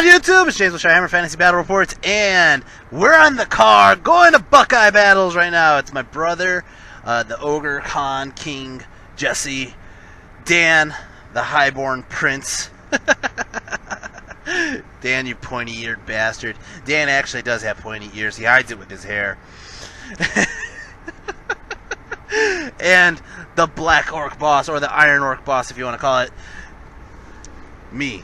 YouTube? It's James with Hammer Fantasy Battle Reports, and we're on the car going to Buckeye Battles right now. It's my brother, the Ogre, Khan, King, Jesse, Dan, the Highborn Prince. Dan, you pointy-eared bastard. Dan actually does have pointy ears. He hides it with his hair. And the Black Orc Boss, or the Iron Orc Boss, if you want to call it, me.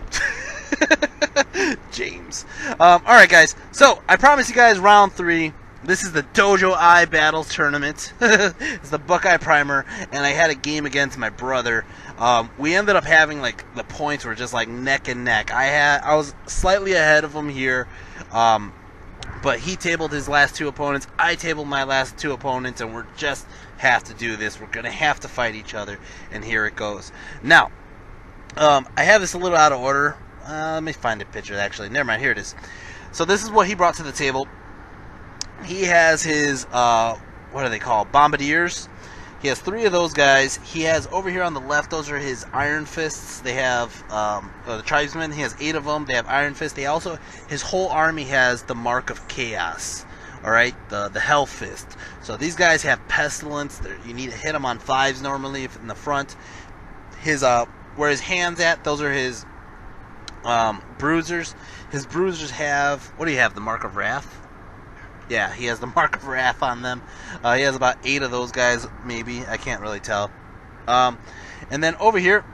James. Alright, guys. So, I promised you guys round 3. This is the Dojo I Battles Tournament. It's the Buckeye Primer, and I had a game against my brother. We ended up having, like, the points were just, like, neck and neck. I was slightly ahead of him here, but he tabled his last 2 opponents. I tabled my last 2 opponents, and we're just have to do this. We're going to have to fight each other, and here it goes. Now, I have this a little out of order. Let me find a picture, actually. Never mind, here it is. So this is what he brought to the table. He has his, what are they called? Bombardiers. He has 3 of those guys. He has, over here on the left, those are his Iron Fists. They have, the Tribesmen. He has 8 of them. They have Iron Fists. They also, his whole army has the Mark of Chaos. Alright, the Hell Fist. So these guys have Pestilence. You need to hit them on 5s normally in the front. His, where his hand's at, those are his bruisers. His bruisers have, what do you have, the Mark of Wrath? Yeah, he has the Mark of Wrath on them. He has about 8 of those guys, maybe. I can't really tell. And then over here,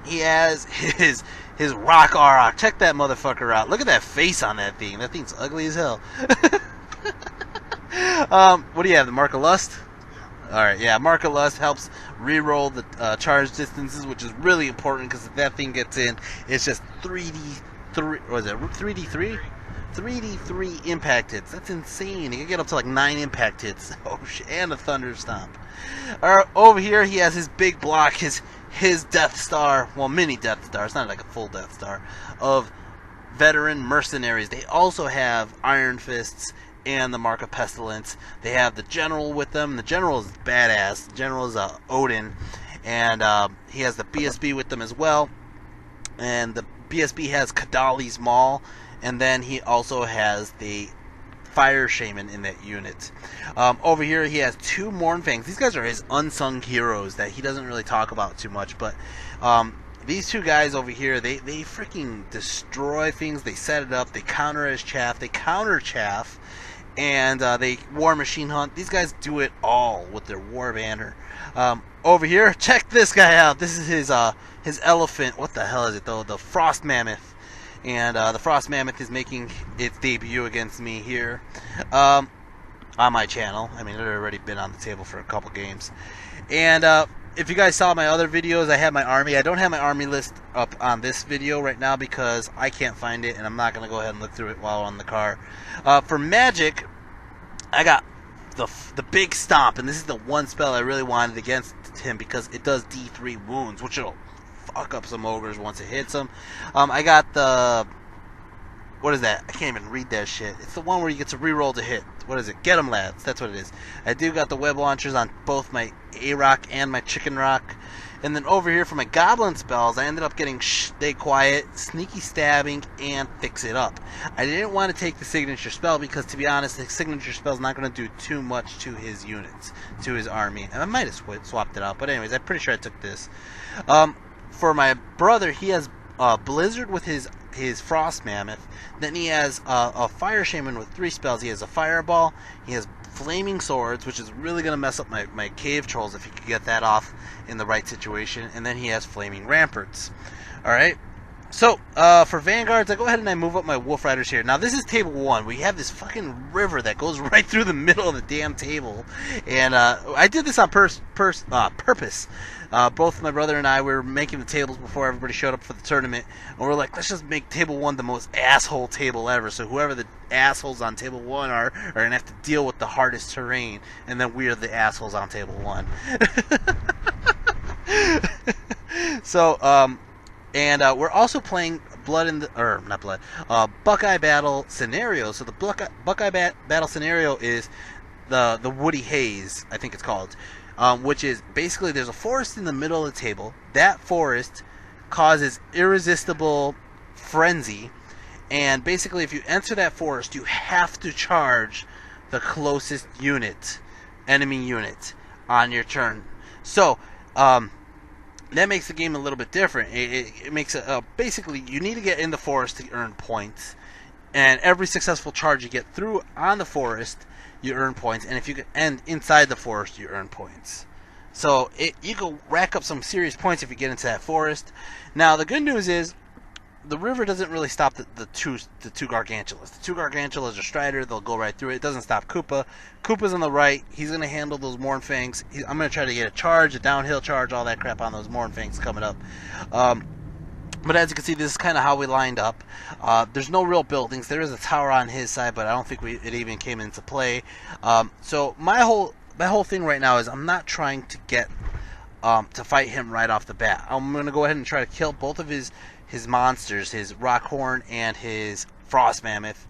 he has his Rock Auroch. Check that motherfucker out. Look at that face on that thing. That thing's ugly as hell. What do you have, the Mark of Lust? Alright, yeah, Mark of Lust helps re-roll the charge distances, which is really important, because if that thing gets in, it's just 3D3, what is it, 3D3? 3D3 impact hits. That's insane. He can get up to like 9 impact hits. Oh shit, and a Thunder Stomp. Alright, over here he has his big block, his Death Star, well, mini Death Star, it's not like a full Death Star, of veteran mercenaries. They also have Iron Fists and the Mark of Pestilence. They have the General with them. The General is badass. The General is Odin, and he has the BSB with them as well. And the BSB has Kadali's Maul, and then he also has the Fire Shaman in that unit. Over here he has 2 Mournfangs. These guys are his unsung heroes that he doesn't really talk about too much, but these 2 guys over here, they freaking destroy things. They set it up. They counter as chaff. They counter chaff. And they War Machine Hunt. These guys do it all with their War Banner. Over here, check this guy out. This is his elephant. What the hell is it though? The Frost Mammoth. And the Frost Mammoth is making its debut against me here on my channel. I mean, it had already been on the table for a couple games. And if you guys saw my other videos, I have my army. I don't have my army list up on this video right now because I can't find it, and I'm not going to go ahead and look through it while on the car. For magic, I got the Big Stomp, and this is the one spell I really wanted against him because it does D3 wounds, which will fuck up some ogres once it hits them. I got the... What is that? I can't even read that shit. It's the one where you get to reroll to hit. What is it? Get 'em, lads. That's what it is. I do got the web launchers on both my A-Rock and my Chicken Rock. And then over here for my Goblin spells, I ended up getting Stay Quiet, Sneaky Stabbing, and Fix It Up. I didn't want to take the signature spell because, to be honest, the signature spell is not going to do too much to his units, to his army. And I might have swapped it out, but anyways, I'm pretty sure I took this. For my brother, he has Blizzard with his Frost Mammoth. Then he has a Fire Shaman with 3 spells. He has a Fireball. He has Flaming Swords, which is really going to mess up my Cave Trolls if he could get that off in the right situation. And then he has Flaming Ramparts. Alright. So, for Vanguards, I go ahead and I move up my Wolf Riders here. Now, this is table 1. We have this fucking river that goes right through the middle of the damn table. And I did this on purpose. Both my brother and I were making the tables before everybody showed up for the tournament. And we're like, let's just make table 1 the most asshole table ever. So whoever the assholes on table 1 are going to have to deal with the hardest terrain. And then we're the assholes on table 1. So, and we're also playing Buckeye Battle Scenario. So the Buckeye Battle Scenario is the Woody Haze, I think it's called. Which is basically there's a forest in the middle of the table. That forest causes irresistible frenzy, And basically, if you enter that forest, you have to charge the closest unit, enemy unit, on your turn. So, that makes the game a little bit different. It makes it basically you need to get in the forest to earn points, and every successful charge you get through on the forest, you earn points, and if you end inside the forest, you earn points. So you can rack up some serious points if you get into that forest. Now the good news is the river doesn't really stop the two gargantulas. The two gargantulas are Strider; they'll go right through it. It doesn't stop Koopa. Koopa's on the right. He's going to handle those Mornfangs. I'm going to try to get a charge, a downhill charge, all that crap on those Mornfangs coming up. But as you can see, this is kind of how we lined up. There's no real buildings. There is a tower on his side, but I don't think it even came into play. So my whole thing right now is I'm not trying to get to fight him right off the bat. I'm going to go ahead and try to kill both of his monsters, his Rockhorn and his Frost Mammoth,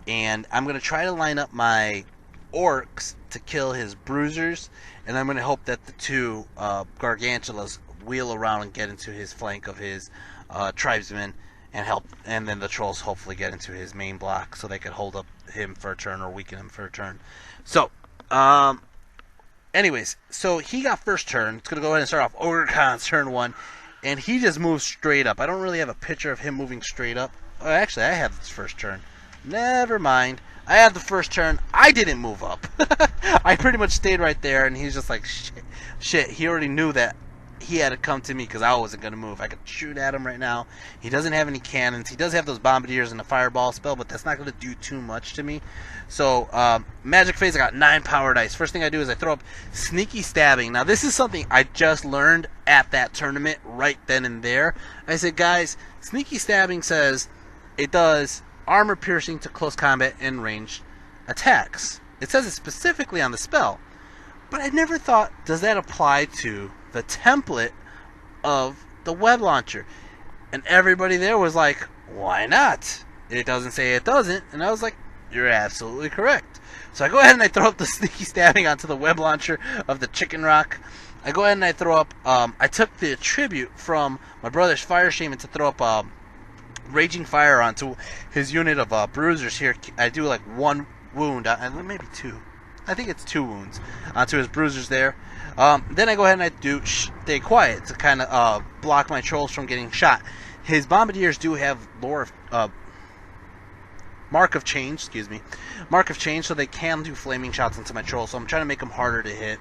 and I'm going to try to line up my Orcs to kill his Bruisers, and I'm going to hope that the two Gargantulas wheel around and get into his flank of his tribesmen and help, and then the Trolls hopefully get into his main block so they could hold up him for a turn or weaken him for a turn. So, anyways, so he got first turn. It's going to go ahead and start off Ogre Khan's turn 1. And he just moves straight up. I don't really have a picture of him moving straight up. Oh, actually, I have his first turn. Never mind. I have the first turn. I didn't move up. I pretty much stayed right there, and he's just like, shit. He already knew that he had to come to me because I wasn't going to move. I could shoot at him right now. He doesn't have any cannons. He does have those Bombardiers and the Fireball spell, but that's not going to do too much to me. So, Magic Phase, I got 9 power dice. First thing I do is I throw up Sneaky Stabbing. Now, this is something I just learned at that tournament right then and there. I said, guys, Sneaky Stabbing says it does armor piercing to close combat and ranged attacks. It says it specifically on the spell. But I never thought, does that apply to the template of the web launcher? And everybody there was like, why not? It doesn't say it doesn't. And I was like, you're absolutely correct. So I go ahead and I throw up the Sneaky Stabbing onto the web launcher of the Chicken Rock. I go ahead and I throw up, I took the attribute from my brother's Fire Shaman to throw up Raging Fire onto his unit of Bruisers here. I do like 1 wound, maybe 2. I think it's 2 wounds onto his Bruisers there. Then I go ahead and I do Stay Quiet to kind of block my Trolls from getting shot. His Bombardiers do have Mark of Change, so they can do flaming shots into my Trolls, so I'm trying to make them harder to hit.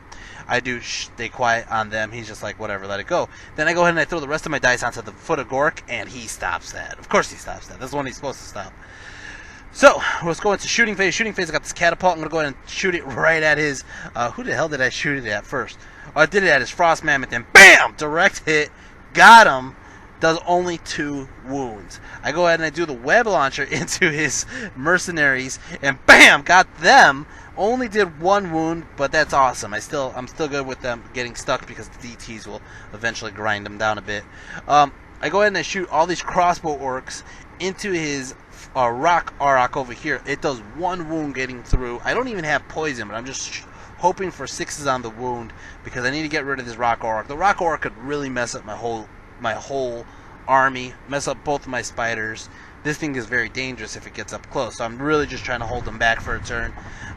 I do Stay Quiet on them. He's just like, whatever, let it go. Then I go ahead and I throw the rest of my dice onto the foot of Gork, and he stops that. Of course he stops that. That's the one he's supposed to stop. So, let's go into Shooting Phase. Shooting Phase, I got this Catapult. I'm going to go ahead and shoot it right at his... who the hell did I shoot it at first? Oh, I did it at his Frost Mammoth, and BAM! Direct hit. Got him. Does only 2 wounds. I go ahead and I do the Web Launcher into his Mercenaries, and BAM! Got them. Only did 1 wound, but that's awesome. I'm still good with them getting stuck because the DTs will eventually grind them down a bit. I go ahead and I shoot all these Crossbow Orcs into his Rock Auroch over here. It does 1 wound getting through. I don't even have poison, but I'm just hoping for 6s on the wound because I need to get rid of this Rock Auroch. The Rock Auroch could really mess up my whole army, mess up both of my spiders. This thing is very dangerous if it gets up close, so I'm really just trying to hold them back for a turn.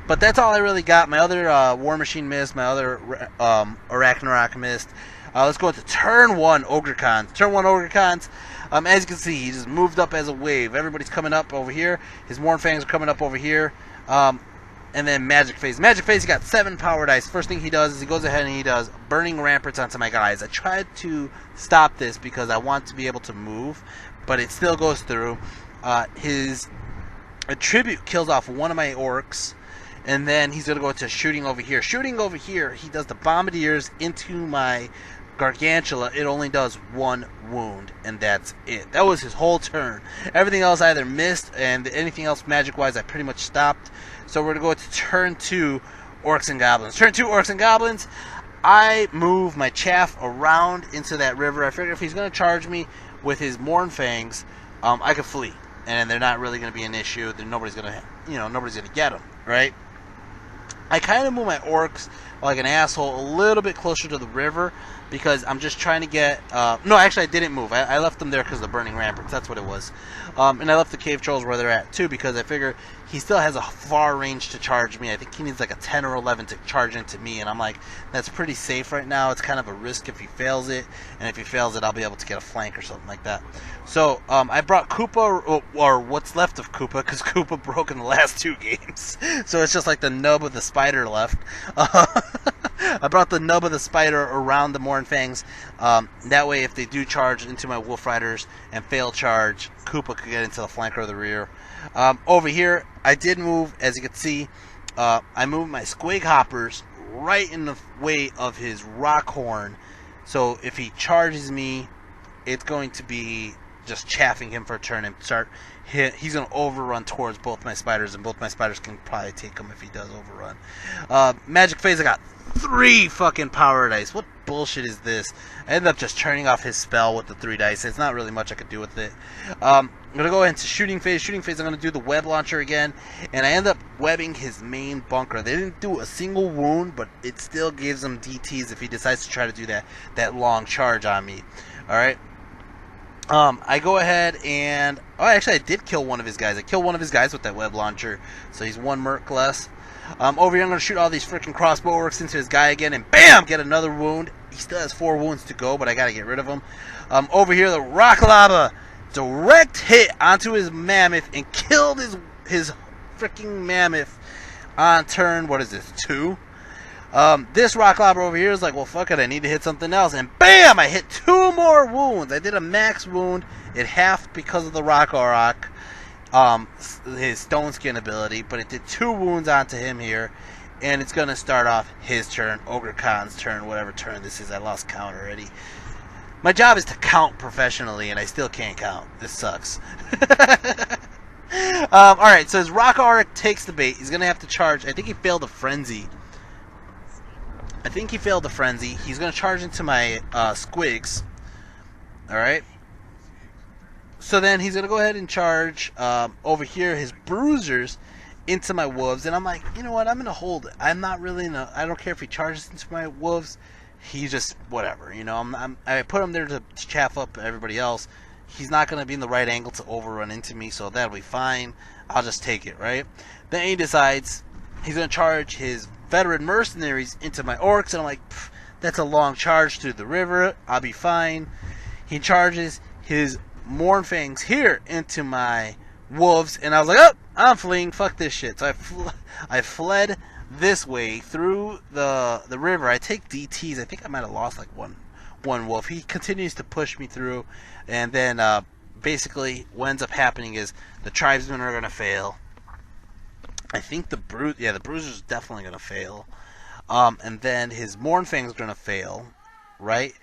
But that's all I really got. My other War Machine missed. My other Arachnarok missed. Let's go into turn 1 Ogre Khans. Turn 1 Ogre Khans. As you can see, he just moved up as a wave. Everybody's coming up over here. His Mornfangs are coming up over here. And then Magic Phase. Magic Phase, he got 7 power dice. First thing he does is he goes ahead and he does Burning Ramparts onto my guys. I tried to stop this because I want to be able to move, but it still goes through. His attribute kills off one of my Orcs, and then he's going to go to Shooting over here. Shooting over here, he does the Bombardiers into my Gargantula. It only does 1 wound, and that's it. That was his whole turn. Everything else I either missed, and anything else magic-wise I pretty much stopped. So we're going to go to turn 2 Orcs and Goblins. Turn 2 Orcs and Goblins. I move my Chaff around into that river. I figure if he's going to charge me with his Mornfangs, I could flee, and they're not really going to be an issue. Then nobody's going to get them, right? I kind of move my Orcs like an asshole a little bit closer to the river because I'm just trying to get. No, actually, I didn't move. I left them there because of the burning ramparts. That's what it was. And I left the cave trolls where they're at too because I figure he still has a far range to charge me. I think he needs like a 10 or 11 to charge into me, and I'm like, that's pretty safe right now. It's kind of a risk if he fails it, and if he fails it, I'll be able to get a flank or something like that. So I brought Koopa, or what's left of Koopa, because Koopa broke in the last 2 games. So it's just like the nub of the spider left. I brought the nub of the spider around the Mornfangs. That way, if they do charge into my Wolf Riders and fail charge, Koopa could get into the flank or the rear. Over here, I did move, as you can see, I moved my Squig Hoppers right in the way of his Rock Horn. So if he charges me, it's going to be just chaffing him for a turn and start he's going to overrun towards both my spiders, and both my spiders can probably take him if he does overrun. Magic Phase, I got 3 fucking power dice. What bullshit is this? I ended up just turning off his spell with the 3 dice. It's not really much I could do with it. I'm going to go into Shooting Phase. Shooting Phase, I'm going to do the web launcher again, and I end up webbing his main bunker. They didn't do a single wound, but it still gives him DTs if he decides to try to do that long charge on me. Alright? I go ahead and... Oh, actually, I did kill one of his guys. I killed one of his guys with that web launcher, so he's 1 merc less. Over here, I'm going to shoot all these freaking crossbow orcs into his guy again, and BAM! Get another wound. He still has 4 wounds to go, but I got to get rid of him. Over here, the Rock Lava direct hit onto his mammoth and killed his freaking mammoth on turn, what is this, 2? This Rock Lava over here is like, well, fuck it, I need to hit something else. And BAM! I hit 2 more wounds. I did a max wound. It halved because of the Rock Auroch, his Stone Skin ability, but it did 2 wounds onto him here. And it's going to start off his turn, Ogre Khan's turn, whatever turn this is. I lost count already. My job is to count professionally, and I still can't count. This sucks. Alright, so his Rock Auroch takes the bait. He's going to have to charge. I think he failed a Frenzy. He's going to charge into my Squigs. Alright. So then he's going to go ahead and charge over here his Bruisers into my Wolves. And I'm like, you know what? I'm going to hold it. I'm not really I don't care if he charges into my Wolves. He's just whatever. You know, I put him there to chaff up everybody else. He's not going to be in the right angle to overrun into me. So that'll be fine. I'll just take it, right? Then he decides he's going to charge his Veteran Mercenaries into my Orcs, and I'm like, that's a long charge through the river. I'll be fine. He charges his Mornfangs here into my Wolves, and I was like, oh, I'm fleeing. Fuck this shit. So I fled this way through the river. I take DTs. I think I might have lost like one wolf. He continues to push me through, and then basically what ends up happening is the tribesmen are going to fail. I think the Bruiser's definitely going to fail. And then his Mornfang's going to fail, right?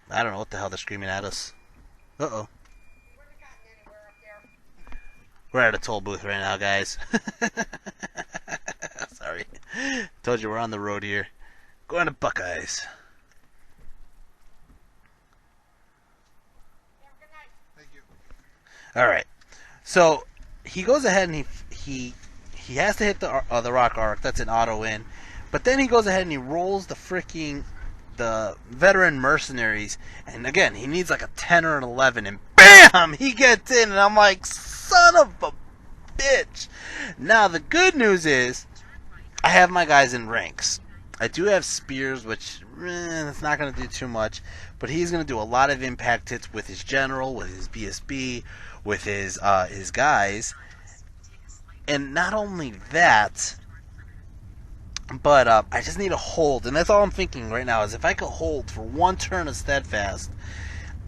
I don't know what the hell they're screaming at us. Uh-oh. We're at a toll booth right now, guys. Sorry. Told you we're on the road here. Going to Buckeyes. Thank you. Alright. So, he goes ahead and he has to hit the Rock Auroch. That's an auto win. But then he goes ahead and he rolls the Veteran Mercenaries. And again, he needs like a 10 or an 11. And BAM! He gets in. And I'm like, son of a bitch. Now, the good news is, I have my guys in ranks. I do have spears, which it's not going to do too much. But he's going to do a lot of impact hits with his general, with his BSB, with his guys. And not only that, but I just need to hold. And that's all I'm thinking right now is if I could hold for 1 turn of Steadfast,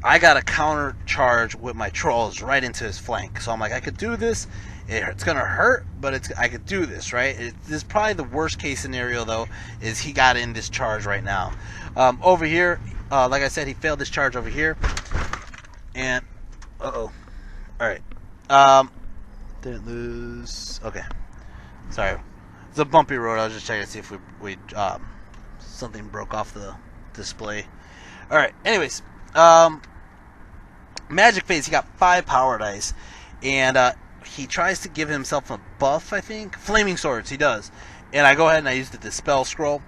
I got to counter charge with my trolls right into his flank. So I'm like, I could do this. It's going to hurt, but I could do this, right? This is probably the worst case scenario, though, is he got in this charge right now. Over here, like I said, he failed this charge over here. And, uh-oh. Alright. Didn't lose. Okay. Sorry. It's a bumpy road. I was just checking to see if we something broke off the display. Alright. Anyways. Magic Phase, he got 5 power dice. And he tries to give himself a buff, I think. Flaming Swords, he does. And I go ahead and I use the Dispel Scroll.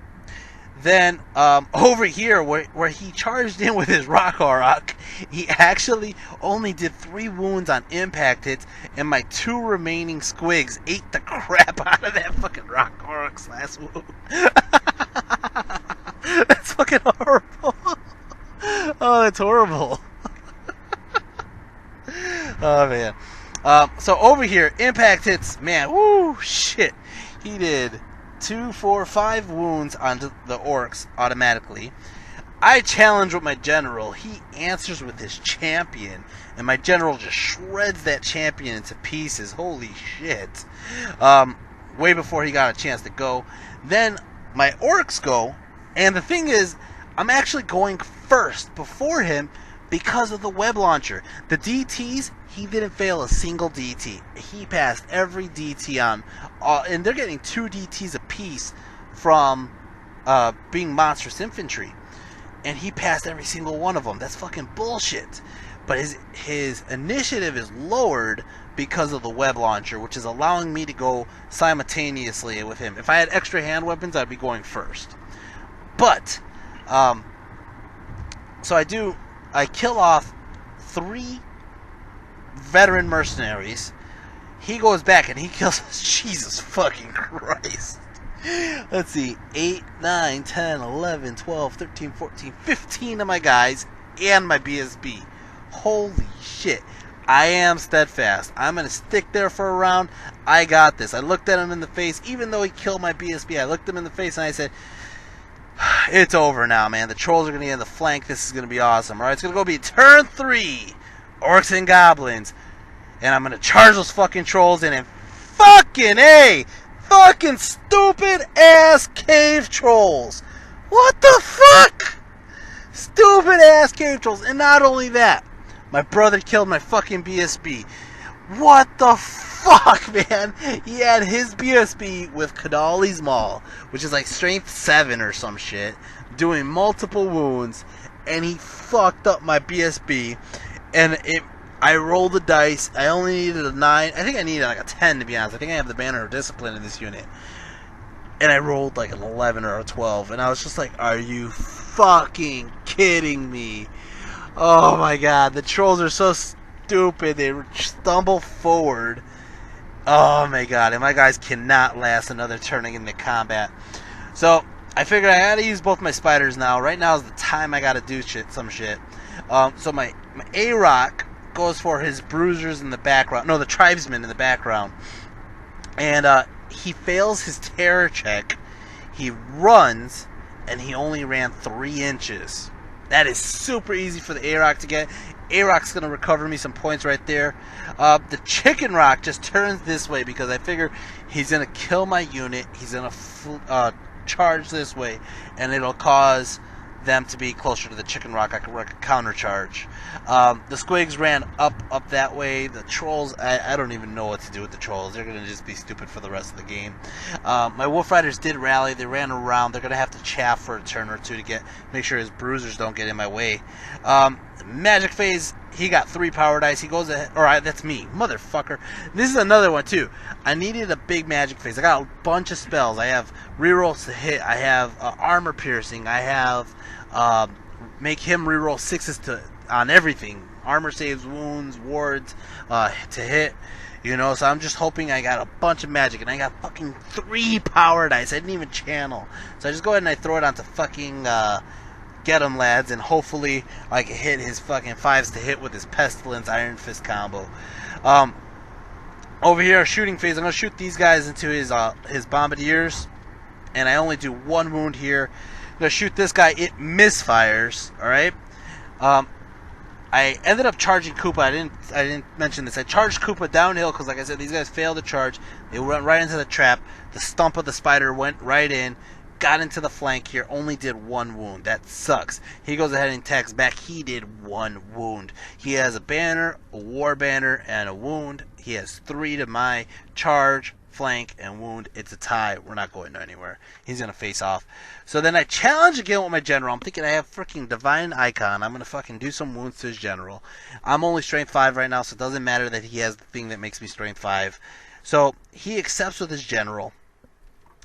Then over here, where he charged in with his rock Auroch, he actually only did 3 wounds on impact hits, and my 2 remaining squigs ate the crap out of that fucking rock Auroch's last wound. That's fucking horrible. Oh, that's horrible. Oh man. So over here, impact hits, man, woo, shit. He did 2, 4, 5 wounds onto the Orcs automatically. I challenge with my general. He answers with his champion, and my general just shreds that champion into pieces. Holy shit. Way before he got a chance to go. Then my Orcs go, and the thing is, I'm actually going first before him because of the web launcher. The DTs, he didn't fail a single DT. He passed every DT on, and they're getting 2 DTs apiece from being monstrous infantry. And he passed every single one of them. That's fucking bullshit. But his initiative is lowered because of the web launcher, which is allowing me to go simultaneously with him. If I had extra hand weapons, I'd be going first. But, so I kill off 3 veteran mercenaries. He goes back and he kills Jesus fucking Christ. Let's see, 8, 9, 10, 11, 12, 13, 14, 15 of my guys and my BSB. Holy shit. I am steadfast. I'm going to stick there for a round. I got this. I looked at him in the face. Even though he killed my BSB, I looked him in the face and I said, it's over now, man. The trolls are going to get in the flank. This is going to be awesome. Alright, it's going to go be turn 3. Orcs and Goblins. And I'm going to charge those fucking trolls in and fucking A! Fucking stupid ass cave trolls. What the fuck? Stupid ass cave trolls. And not only that, my brother killed my fucking BSB. What the fuck, man? He had his BSB with Kadali's Maul, which is like strength 7 or some shit, doing multiple wounds, and he fucked up my BSB. And I rolled the dice. I only needed a 9. I think I needed like a 10, to be honest. I think I have the Banner of Discipline in this unit. And I rolled like an 11 or a 12. And I was just like, are you fucking kidding me? Oh my god. The trolls are so stupid. They stumble forward. Oh my god. And my guys cannot last another turning into combat. So I figured I had to use both my spiders now. Right now is the time I gotta do some shit. So my A-Rock goes for his bruisers in the background. No, the tribesmen in the background. And he fails his terror check. He runs, and he only ran 3 inches. That is super easy for the A-Rock to get. A-Rock's going to recover me some points right there. The Chicken Rock just turns this way because I figure he's going to kill my unit. He's going to charge this way, and it'll cause them to be closer to the Chicken Rock. I can work a counter charge. The Squigs ran up that way. The Trolls, I don't even know what to do with the Trolls. They're going to just be stupid for the rest of the game. My Wolf Riders did rally. They ran around. They're going to have to chaff for a turn or two to make sure his bruisers don't get in my way. Magic Phase, he got 3 power dice. He goes ahead. Alright, that's me. Motherfucker. This is another one, too. I needed a big Magic Phase. I got a bunch of spells. I have rerolls to hit. I have armor piercing. I have make him reroll 6s on everything. Armor saves, wounds, wards, to hit. You know, so I'm just hoping I got a bunch of magic. And I got fucking 3 power dice. I didn't even channel. So I just go ahead and I throw it onto fucking get him, lads. And hopefully I can hit his fucking 5s to hit with his Pestilence Iron Fist combo. Over here, shooting phase. I'm going to shoot these guys into his Bombardiers. And I only do 1 wound here. I'm going to shoot this guy. It misfires. Alright. I ended up charging Koopa. I didn't mention this. I charged Koopa downhill because, like I said, these guys failed to charge. They went right into the trap. The stump of the spider went right in. Got into the flank here. Only did 1 wound. That sucks. He goes ahead and attacks back. He did 1 wound. He has a banner, a war banner, and a wound. He has 3 to my charge, flank, and wound. It's a tie. We're not going anywhere. He's going to face off. So then I challenge again with my general. I'm thinking I have freaking Divine Icon. I'm going to fucking do some wounds to his general. I'm only strength 5 right now, so it doesn't matter that he has the thing that makes me strength 5. So he accepts with his general.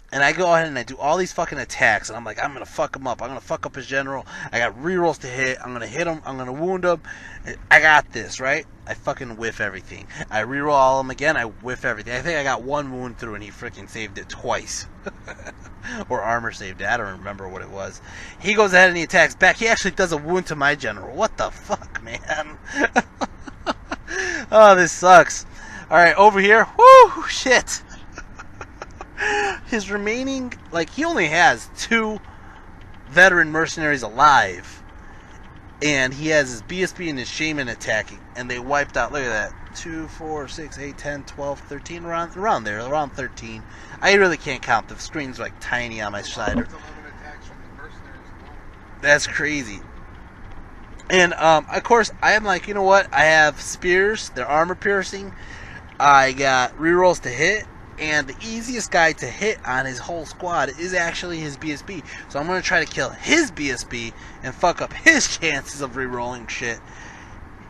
And I go ahead and I do all these fucking attacks, and I'm like, I'm gonna fuck him up. I'm gonna fuck up his general. I got rerolls to hit. I'm gonna hit him. I'm gonna wound him. I got this, right? I fucking whiff everything. I reroll all of them again. I whiff everything. I think I got one wound through, and he freaking saved it twice. Or armor saved it. I don't remember what it was. He goes ahead and he attacks back. He actually does a wound to my general. What the fuck, man? Oh, this sucks. Alright, over here. Woo! Shit! His remaining, like, he only has 2 veteran mercenaries alive, and he has his BSB and his shaman attacking, and they wiped out, look at that, 2, 4, 6, 8, 10, 12, 13, around there, around 13. I really can't count, the screen's like tiny on my side. That's crazy. And of course I'm like, you know what, I have spears, they're armor piercing, I got rerolls to hit, and the easiest guy to hit on his whole squad is actually his BSB. So I'm going to try to kill his BSB and fuck up his chances of rerolling shit.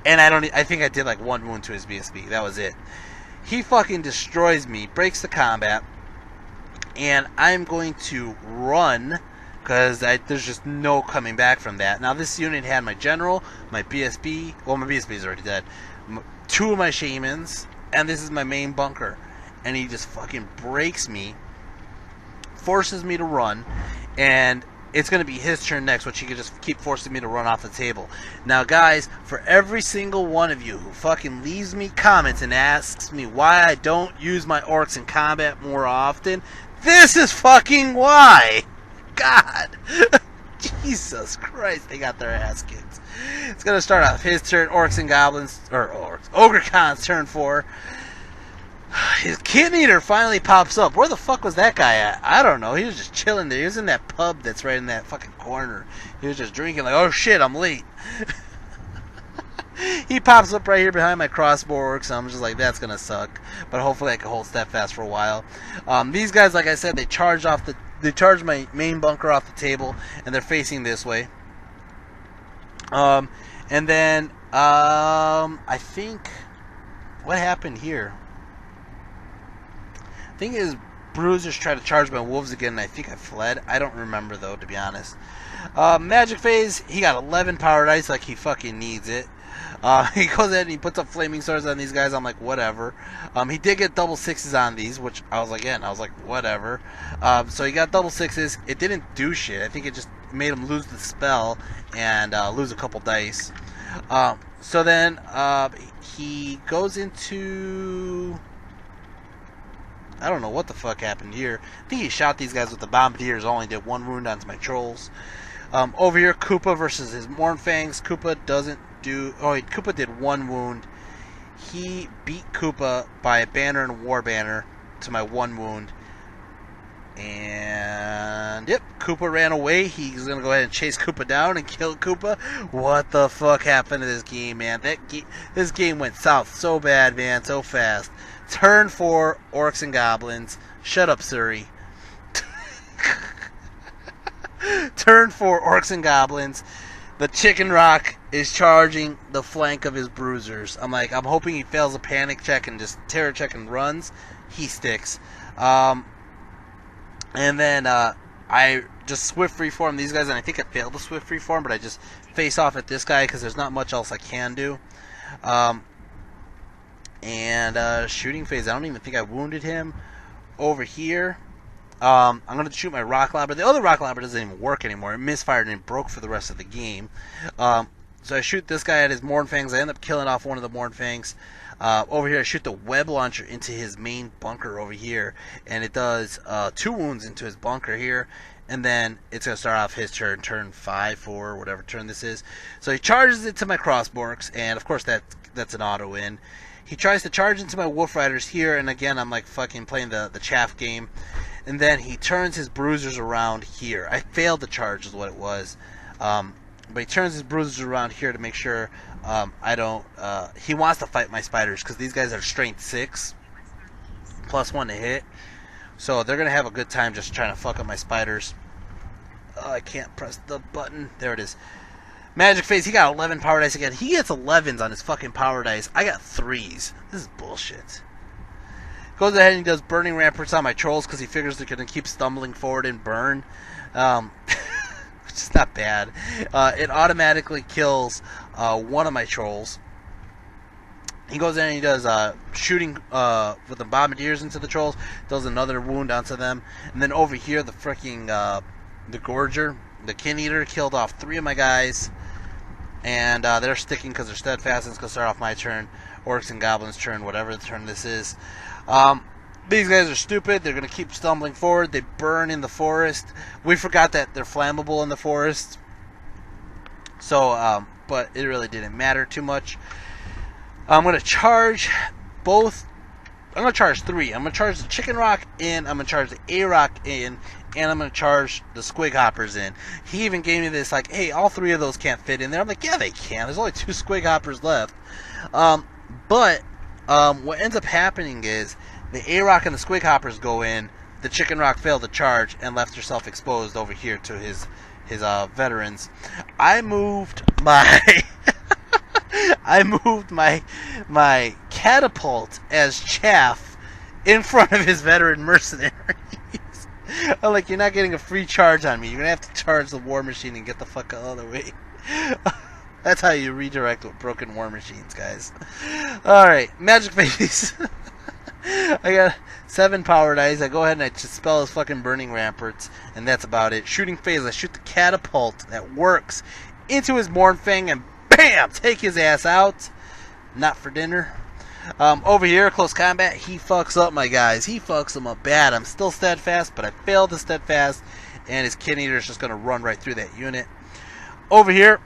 And I think I did like 1 wound to his BSB. That was it. He fucking destroys me, breaks the combat, and I'm going to run because there's just no coming back from that. Now this unit had my general, my BSB, well my BSB is already dead, 2 of my shamans, and this is my main bunker. And he just fucking breaks me, forces me to run, and it's going to be his turn next, which he could just keep forcing me to run off the table. Now, guys, for every single one of you who fucking leaves me comments and asks me why I don't use my orcs in combat more often, this is fucking why! God! Jesus Christ, they got their ass kicked. It's going to start off his turn, orcs and goblins, or orcs, Ogre Khan's turn 4. His Kid Eater finally pops up. Where the fuck was that guy at? I don't know. He was just chilling there. He was in that pub that's right in that fucking corner. He was just drinking like, oh shit, I'm late. He pops up right here behind my crossbow orcs, and I'm just like, that's gonna suck. But hopefully I can hold steadfast for a while. These guys, like I said, they charge my main bunker off the table, and they're facing this way. And then I think what happened here? I think his bruisers tried to charge my wolves again, and I think I fled. I don't remember, though, to be honest. Magic phase, he got 11 power dice like he fucking needs it. He goes ahead and he puts up flaming swords on these guys. I'm like, whatever. He did get double 6s on these, which I was like, whatever. So he got double 6s. It didn't do shit. I think it just made him lose the spell and lose a couple dice. So then he goes into... I don't know what the fuck happened here. I think he shot these guys with the bombardiers, only did 1 wound onto my trolls. Over here, Koopa versus his Mornfangs. Koopa doesn't do... Oh, wait, Koopa did 1 wound. He beat Koopa by a banner and a war banner to my 1 wound. And, yep, Koopa ran away. He's going to go ahead and chase Koopa down and kill Koopa. What the fuck happened to this game, man? This game went south so bad, man, so fast. Turn 4, Orcs and Goblins. Shut up, Suri. Turn 4, Orcs and Goblins. The Chicken Rock is charging the flank of his bruisers. I'm hoping he fails a panic check and just terror check and runs. He sticks. And then I just swift freeform these guys, and I think I failed the swift freeform, but I just face off at this guy because there's not much else I can do. And shooting phase, I don't even think I wounded him. Over here, I'm going to shoot my rock lobber. The other rock lobber doesn't even work anymore. It misfired and it broke for the rest of the game. So I shoot this guy at his Mornfangs. I end up killing off one of the Mornfangs. Over here, I shoot the web launcher into his main bunker over here, and it does 2 wounds into his bunker here. And then it's going to start off his turn 5, 4, whatever turn this is. So he charges it to my crossborks, and of course that's an auto win. He tries to charge into my Wolf Riders here, and again, I'm like fucking playing the chaff game. And then he turns his bruisers around here. I failed the charge is what it was. But he turns his bruisers around here to make sure I don't... he wants to fight my spiders, because these guys are strength 6. +1 to hit. So they're going to have a good time just trying to fuck up my spiders. Oh, I can't press the button. There it is. Magic phase, he got 11 power dice again. He gets 11s on his fucking power dice. I got 3s. This is bullshit. Goes ahead and he does burning ramparts on my trolls because he figures they're going to keep stumbling forward and burn. Which is not bad. It automatically kills one of my trolls. He goes in and he does shooting with the bombardiers into the trolls. Does another wound onto them. And then over here, the freaking the Gorger, the Kin Eater, killed off 3 of my guys. And they're sticking because they're steadfast. And it's going to start off my turn. Orcs and Goblins' turn, whatever the turn this is. These guys are stupid. They're going to keep stumbling forward. They burn in the forest. We forgot that they're flammable in the forest. So, but it really didn't matter too much. I'm going to charge both. I'm going to charge 3. I'm going to charge the Chicken Rock in. I'm going to charge the A-Rock in. And I'm going to charge the Squig Hoppers in. He even gave me this, like, hey, all 3 of those can't fit in there. I'm like, yeah, they can. There's only 2 Squig Hoppers left. But what ends up happening is the A-Rock and the Squig Hoppers go in. The Chicken Rock failed to charge and left herself exposed over here to his veterans. I moved my my catapult as chaff in front of his veteran mercenaries. I'm like, you're not getting a free charge on me. You're gonna have to charge the war machine and get the fuck out of the way. That's how you redirect with broken war machines, guys. Alright, magic babies. I got 7 power dice. I go ahead and I just spell his fucking burning ramparts, and that's about it. Shooting phase, I shoot the catapult that works into his Mornfang and BAM! Take his ass out. Not for dinner. Over here, close combat, he fucks up my guys. He fucks them up bad. I'm still steadfast, but I failed the steadfast, and his Kin Eater is just going to run right through that unit. Over here,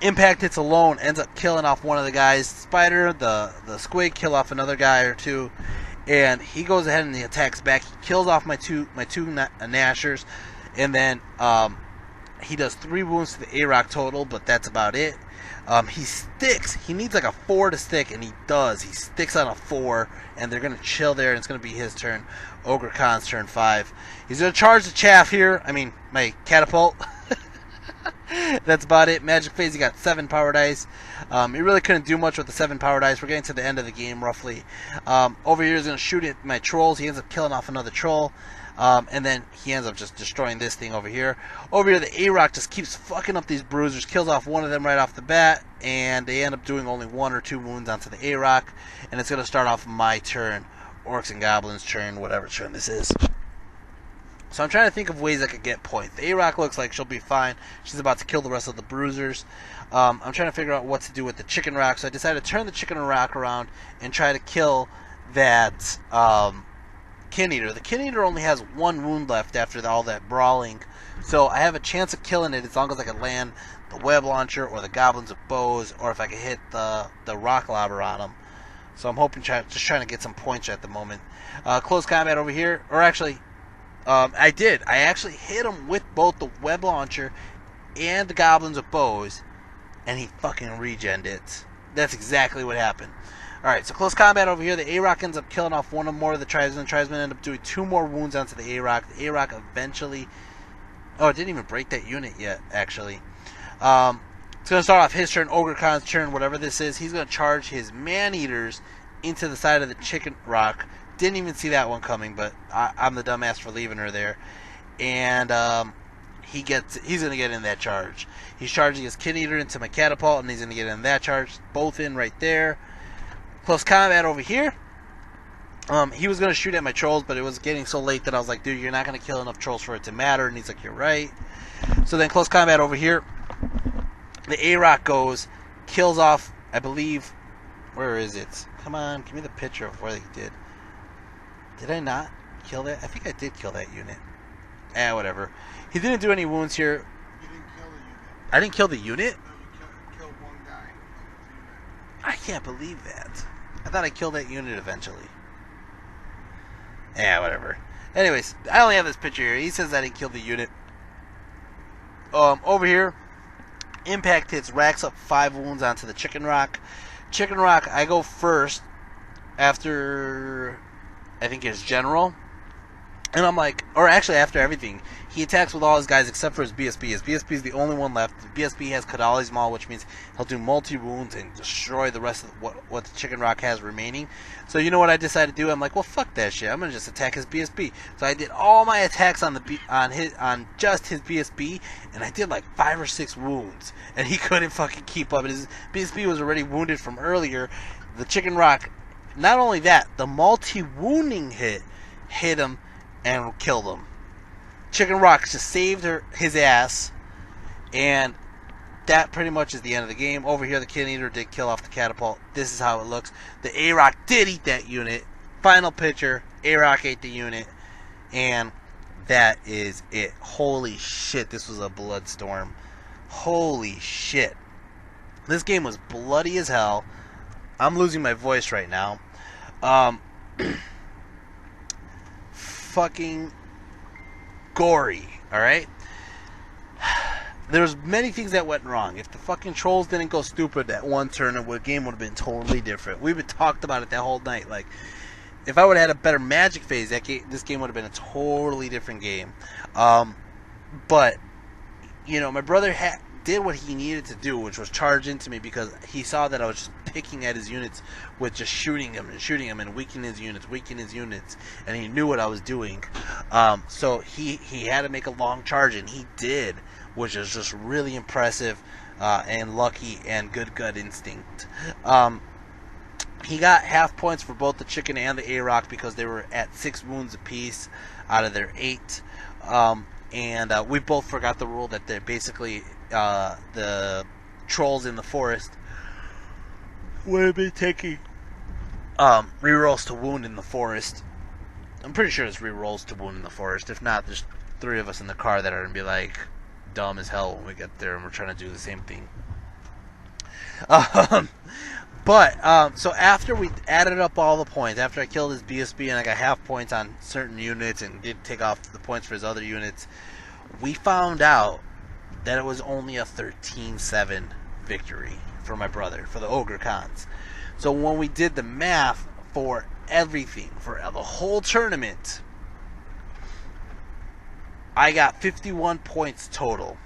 impact hits alone, ends up killing off one of the guys. Spider, the Squig, kill off another guy or 2, and he goes ahead and he attacks back. He kills off my two Nashers, and then he does 3 wounds to the A-Rock total, but that's about it. He sticks. He needs like a 4 to stick, and he does. He sticks on a 4, and they're going to chill there, and it's going to be his turn. Ogre Khan's turn 5. He's going to charge the chaff here. I mean, my catapult. That's about it. Magic phase, he got 7 power dice. He really couldn't do much with the 7 power dice. We're getting to the end of the game, roughly. Over here, he's going to shoot at my trolls. He ends up killing off another troll. And then he ends up just destroying this thing over here. Over here, the A-Rock just keeps fucking up these bruisers. Kills off one of them right off the bat. And they end up doing only 1 or 2 wounds onto the A-Rock. And it's going to start off my turn. Orcs and Goblins' turn, whatever turn this is. So I'm trying to think of ways I could get points. The A-Rock looks like she'll be fine. She's about to kill the rest of the bruisers. I'm trying to figure out what to do with the Chicken Rock. So I decided to turn the Chicken Rock around and try to kill that Kin Eater. The Kin Eater only has 1 wound left after all that brawling. So I have a chance of killing it as long as I can land the Web Launcher or the Goblins with Bows, or if I can hit the Rock Lobber on them. So I'm hoping, just trying to get some points at the moment. Close combat over here. Or actually, I did. I actually hit him with both the Web Launcher and the Goblins with Bows, and he fucking regened it. That's exactly what happened. Alright, so close combat over here. The A-Rock ends up killing off one or more of the tribesmen. The tribesmen end up doing 2 more wounds onto the A-Rock. The A-Rock eventually... Oh, it didn't even break that unit yet, actually. It's going to start off his turn, Ogre Khan's turn, whatever this is. He's going to charge his Man-Eaters into the side of the Chicken Rock. Didn't even see that one coming, but I'm the dumbass for leaving her there. And he's going to get in that charge. He's charging his Kin Eater into my catapult, and he's going to get in that charge. Both in right there. Close combat over here. He was going to shoot at my trolls, but it was getting so late that I was like, dude, you're not going to kill enough trolls for it to matter. And he's like, you're right. So then close combat over here. The A-Rock goes, kills off, I believe, where is it? Come on, give me the picture of where they did. Did I not kill that? I think I did kill that unit. Whatever. He didn't do any wounds here. You didn't kill the unit. I didn't kill the unit? No, you killed 1 guy. I can't believe that. I thought I killed that unit eventually. Whatever. Anyways, I only have this picture here. He says I didn't kill the unit. Over here, impact hits, racks up 5 wounds onto the Chicken Rock. Chicken Rock, I go first after, I think it's General. And I'm like, or actually after everything, he attacks with all his guys except for his BSB. His BSB is the only one left. The BSB has Kadali's Maul, which means he'll do multi-wounds and destroy the rest of what the Chicken Rock has remaining. So you know what I decided to do? I'm like, well, fuck that shit. I'm gonna just attack his BSB. So I did all my attacks on just his BSB, and I did like 5 or 6 wounds, and he couldn't fucking keep up. His BSB was already wounded from earlier. The Chicken Rock, not only that, the multi-wounding hit him and killed him. Chicken Rock just saved his ass, and that pretty much is the end of the game. Over here, the Kid Eater did kill off the catapult. This is how it looks. The A-Rock did eat that unit. Final picture, A-Rock ate the unit, and that is it. Holy shit, this was a bloodstorm. Holy shit. This game was bloody as hell. I'm losing my voice right now. Fucking gory, alright? There's many things that went wrong. If the fucking trolls didn't go stupid that one turn, the game would have been totally different. We've been talked about it that whole night. Like, if I would have had a better magic phase, this game would have been a totally different game. But, you know, my brother did what he needed to do, which was charge into me, because he saw that I was just picking at his units with just shooting him and weakening his units, and he knew what I was doing. So he had to make a long charge, and he did, which is just really impressive and lucky and good gut instinct. He got half points for both the Chicken and the A-Rock because they were at 6 wounds apiece out of their 8. And we both forgot the rule that they're basically the trolls in the forest would be taking rerolls to wound in the forest. I'm pretty sure it's rerolls to wound in the forest. If not, there's 3 of us in the car that are going to be like dumb as hell when we get there and we're trying to do the same thing. So after we added up all the points, after I killed his BSB and I got half points on certain units and did take off the points for his other units, we found out that it was only a 13-7 victory for my brother, for the Ogre Cons. So when we did the math for everything, for the whole tournament, I got 51 points total.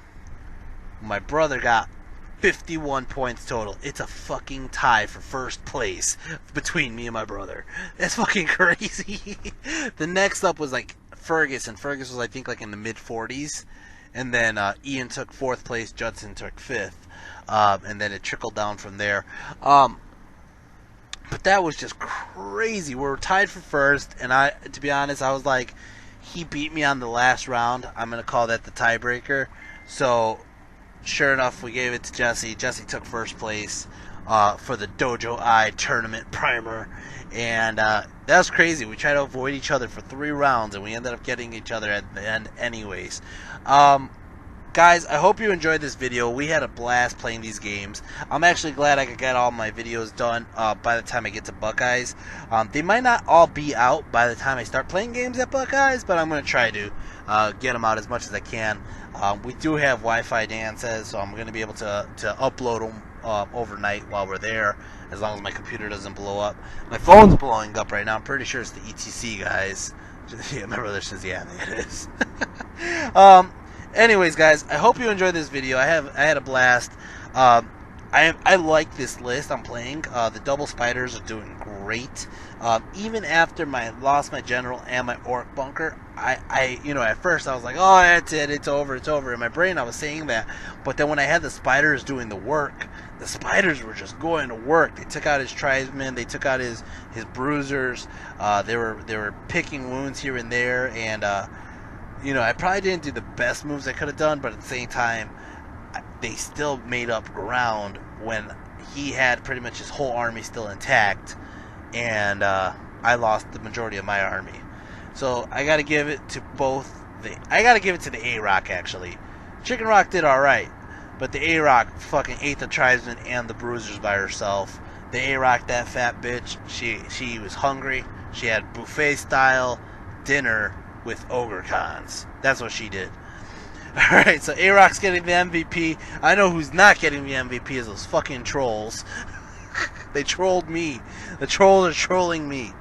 My brother got 51 points total. It's a fucking tie for first place between me and my brother. That's fucking crazy. The next up was like Fergus, and Fergus was I think like in the mid 40s. And then Ian took 4th place, Judson took 5th. And then it trickled down from there. But that was just crazy. We were tied for first, and to be honest, I was like, he beat me on the last round. I'm going to call that the tiebreaker. So, sure enough, we gave it to Jesse. Jesse took 1st place for the Dojo Eye Tournament Primer. And that was crazy. We tried to avoid each other for 3 rounds, and we ended up getting each other at the end anyways. Guys, I hope you enjoyed this video. We had a blast playing these games. I'm actually glad I could get all my videos done by the time I get to Buckeyes. They might not all be out by the time I start playing games at Buckeyes, but I'm going to try to get them out as much as I can. We do have Wi-Fi, Dan says, so I'm going to be able to upload them overnight while we're there, as long as my computer doesn't blow up. My phone's blowing up right now. I'm pretty sure it's the ETC, guys. Yeah, my brother says, yeah, it is. Anyways, guys, I hope you enjoyed this video. I had a blast. I like this list I'm playing. The double spiders are doing great. Even after lost my general and my orc bunker, at first I was like, oh, that's it, it's over. In my brain I was saying that, but then when I had the spiders doing the work, the spiders were just going to work. They took out his tribesmen, they took out his bruisers. They were picking wounds here and there, and I probably didn't do the best moves I could have done, but at the same time, they still made up ground when he had pretty much his whole army still intact, and I lost the majority of my army. So I got to give it to the A-Rock, actually. Chicken Rock did alright, but the A-Rock fucking ate the tribesmen and the bruisers by herself. The A-Rock, that fat bitch, she was hungry. She had buffet-style dinner with Ogre Cons. That's what she did. Alright, so A-Rock's getting the MVP. I know who's not getting the MVP is those fucking trolls. They trolled me. The trolls are trolling me.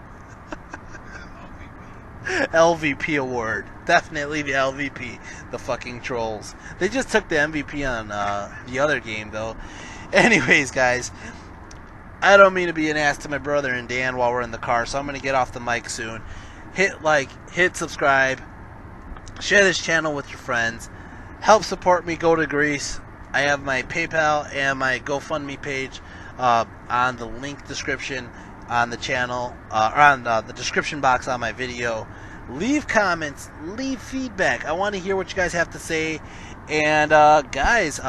LVP award. Definitely the LVP. The fucking trolls. They just took the MVP on the other game, though. Anyways, guys, I don't mean to be an ass to my brother and Dan while we're in the car, so I'm going to get off the mic soon. Hit like, hit subscribe, share this channel with your friends. Help support me, go to Greece. I have my PayPal and my GoFundMe page on the link description on the channel, or on the description box on my video. Leave comments, leave feedback. I want to hear what you guys have to say. And guys,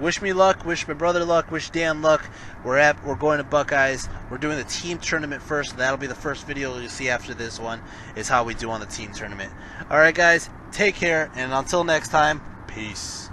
wish me luck, wish my brother luck, wish Dan luck. We're going to Buckeyes. We're doing the team tournament first. So that'll be the first video you'll see after this one, is how we do on the team tournament. Alright guys, take care, and until next time, peace.